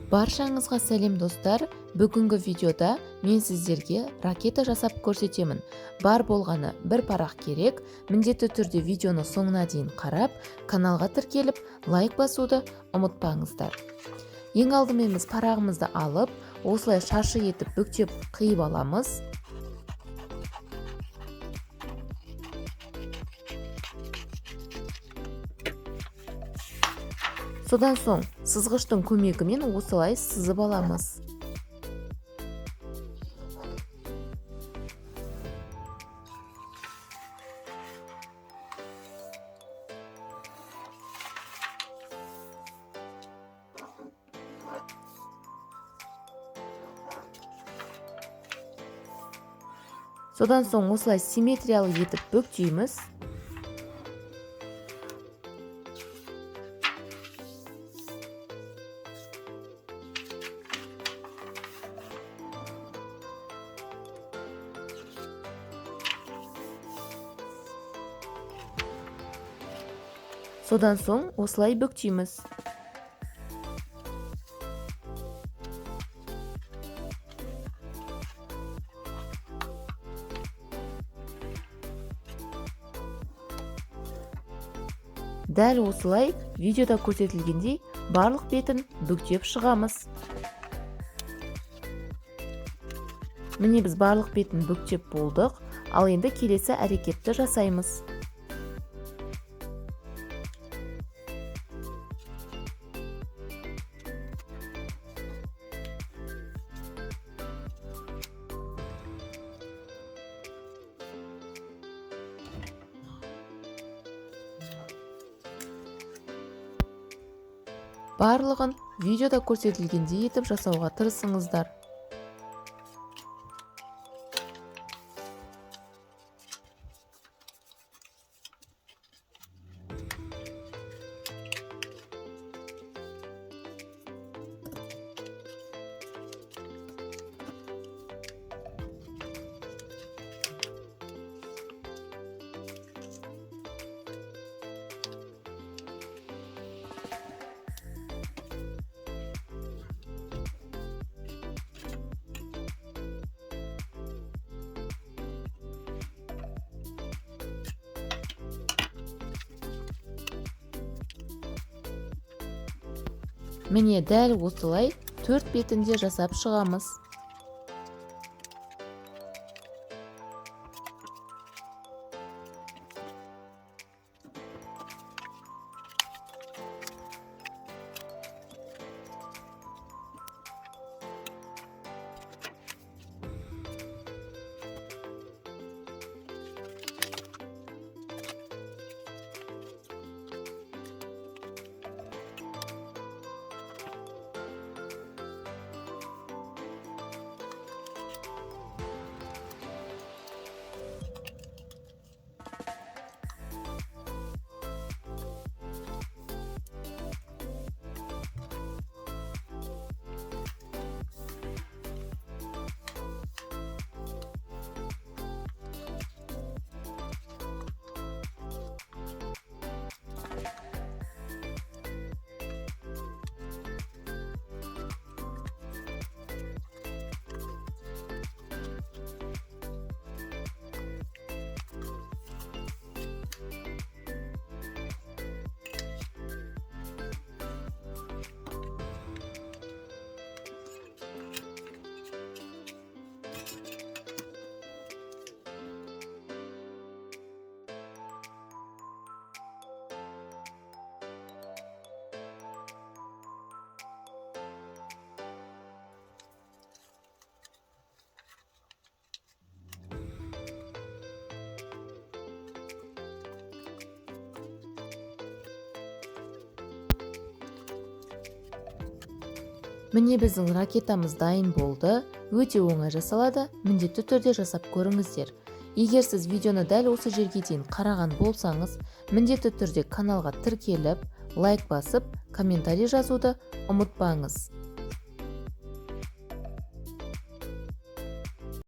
Баршаңызға сәлем достар. Бүгінгі видеода мен сіздерге ракета жасап көрсетемін. Бар болғаны бір парақ керек. Міндетті түрде видеоны соңына дейін қарап, каналға тіркеліп, лайк басуды ұмытпаңыздар. Ең алдымен біз парағымызды алып, осылай шаршы етіп бүктеп қиып аламыз. Содан соң сызғыштың көмегімен осылай сызып аламыз. Содан соң осылай симметриялы етіп бүктейміз. Содан соң осылай бүктейміз. Дәл осылай видеода көрсетілгендей барлық бетін бүктеп шығамыз. Міне біз барлық бетін бүктеп болдық, ал енді келесі әрекетті жасаймыз. Барлығын видеода көрсетілгендей етіп жасауға тырысыңыздар. Міне дәл осылай 4 бетінде жасап шығамыз. Міне біздің ракетамыз дайын болды. Өте оңай жасалады. Міндетті түрде жасап көріңіздер. Егер сіз видеоны дәл осы жерге дейін қараған болсаңыз, міндетті түрде каналға тіркеліп, лайк басып, комментарий жазуды ұмытпаңыз.